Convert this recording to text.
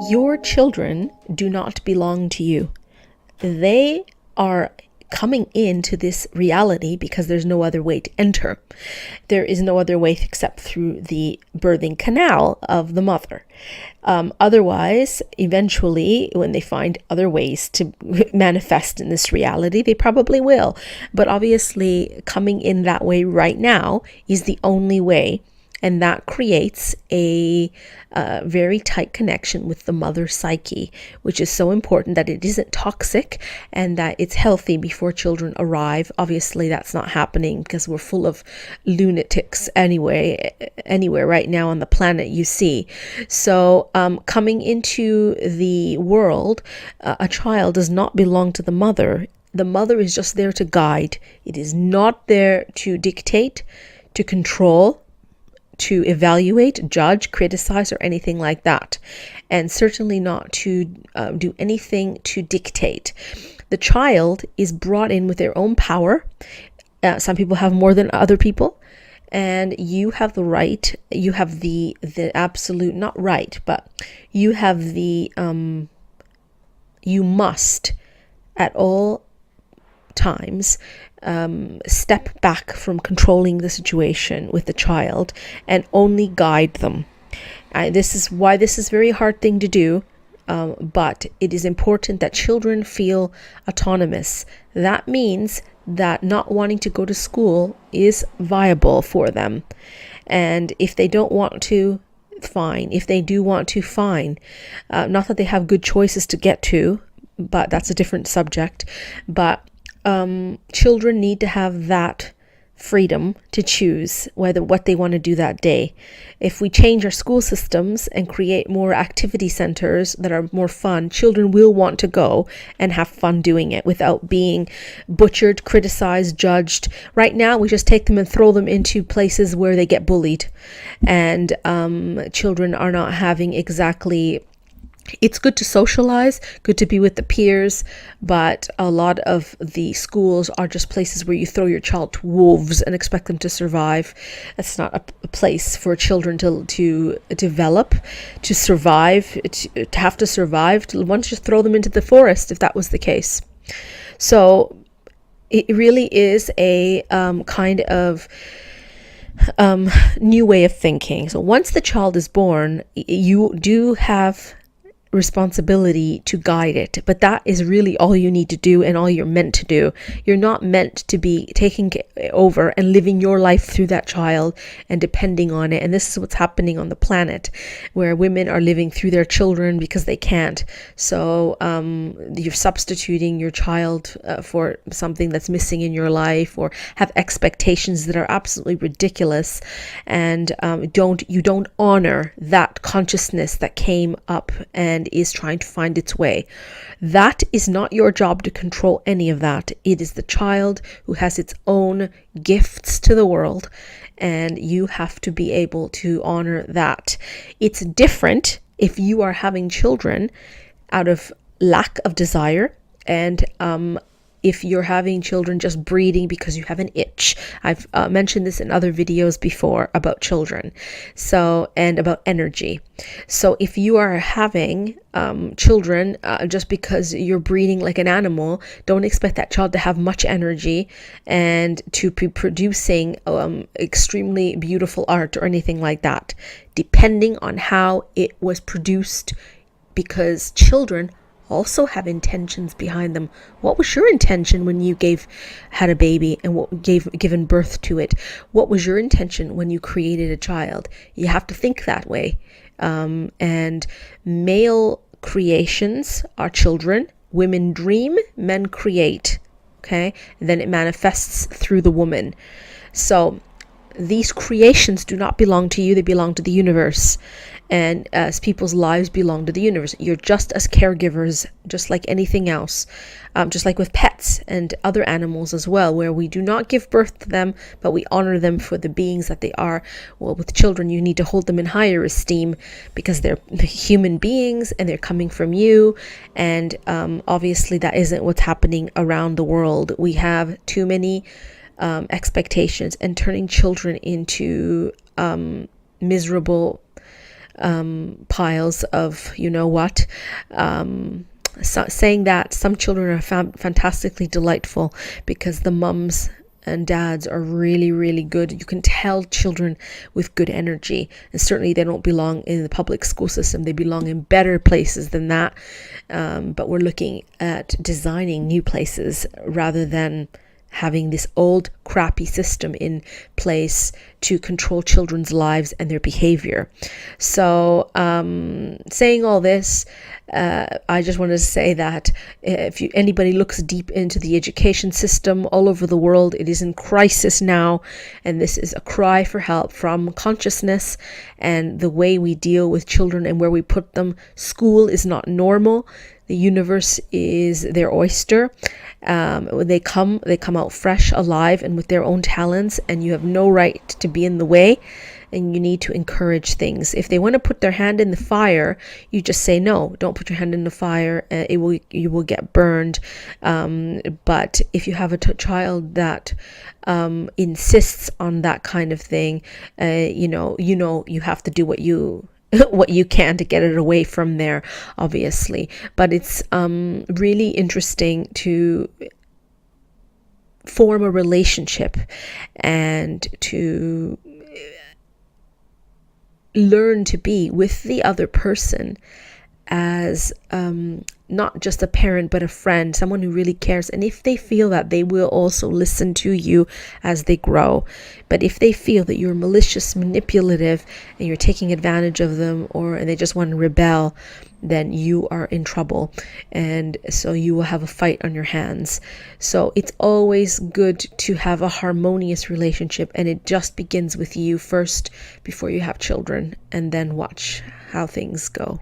Your children do not belong to you. They are coming into this reality because there's no other way to enter. There is no other way except through the birthing canal of the mother. Otherwise, eventually, when they find other ways to manifest in this reality, they probably will. But obviously, coming in that way right now is the only way. And that creates a very tight connection with the mother psyche, which is so important that it isn't toxic and that it's healthy before children arrive. Obviously, that's not happening because we're full of lunatics anywhere right now on the planet, you see. So coming into the world, a child does not belong to the mother. The mother is just there to guide. It is not there to dictate, to control, to evaluate, judge, criticize, or anything like that. And certainly not to do anything to dictate. The child is brought in with their own power. Some people have more than other people. And you have the right, you have the absolute, not right, but you have the, you must at all times step back from controlling the situation with the child and only guide them. This is why this is a very hard thing to do, but it is important that children feel autonomous. That means that not wanting to go to school is viable for them. And if they don't want to, fine. If they do want to, fine. Not that they have good choices to get to, but that's a different subject. But children need to have that freedom to choose what they want to do that day. If we change our school systems and create more activity centers that are more fun, children will want to go and have fun doing it without being butchered, criticized, judged. Right now, we just take them and throw them into places where they get bullied, and children are not having exactly. It's good to socialize, good to be with the peers, but a lot of the schools are just places where you throw your child to wolves and expect them to survive. That's not a place for children to develop, to survive, to have to survive. Why don't you just throw them into the forest if that was the case? So it really is a kind of new way of thinking. So once the child is born, you do have responsibility to guide it, but that is really all you need to do and all you're meant to do. You're not meant to be taking over and living your life through that child and depending on it. And this is what's happening on the planet, where women are living through their children because they can't. So you're substituting your child for something that's missing in your life, or have expectations that are absolutely ridiculous, and you don't honor that consciousness that came up and is trying to find its way. That is not your job to control any of that. It is the child who has its own gifts to the world, and you have to be able to honor that. It's different if you are having children out of lack of desire, and if you're having children just breeding because you have an itch. I've mentioned this in other videos before about children, and about energy. So if you are having children just because you're breeding like an animal, don't expect that child to have much energy and to be producing extremely beautiful art or anything like that, depending on how it was produced, because children also have intentions behind them. What was your intention when you had a baby and given birth to it? What was your intention when you created a child? You have to think that way. And male creations are children. Women dream, men create. Okay, and then it manifests through the woman. So these creations do not belong to you, they belong to the universe. And as people's lives belong to the universe, you're just as caregivers, just like anything else, just like with pets and other animals as well, where we do not give birth to them, but we honor them for the beings that they are. Well, with children, you need to hold them in higher esteem because they're human beings and they're coming from you. And obviously that isn't what's happening around the world. We have too many expectations and turning children into miserable piles of, you know what, saying that some children are fantastically delightful because the mums and dads are really, really good. You can tell children with good energy, and certainly they don't belong in the public school system. They belong in better places than that. But we're looking at designing new places rather than having this old crappy system in place to control children's lives and their behavior. So saying all this, I just wanted to say that if anybody looks deep into the education system all over the world, it is in crisis now, and this is a cry for help from consciousness and the way we deal with children and where we put them. School is not normal. The universe is their oyster. They come out fresh, alive, and with their own talents, and you have no right to be in the way, and you need to encourage things. If they want to put their hand in the fire, you just say, no, don't put your hand in the fire. You will get burned. But if you have a child that insists on that kind of thing, you have to do what you can to get it away from there, obviously. But it's really interesting to form a relationship and to learn to be with the other person as not just a parent but a friend, someone who really cares. And if they feel that, they will also listen to you as they grow. But if they feel that you're malicious, manipulative, and you're taking advantage of them, and they just want to rebel, then you are in trouble, and so you will have a fight on your hands. So it's always good to have a harmonious relationship, and it just begins with you first before you have children, and then watch how things go.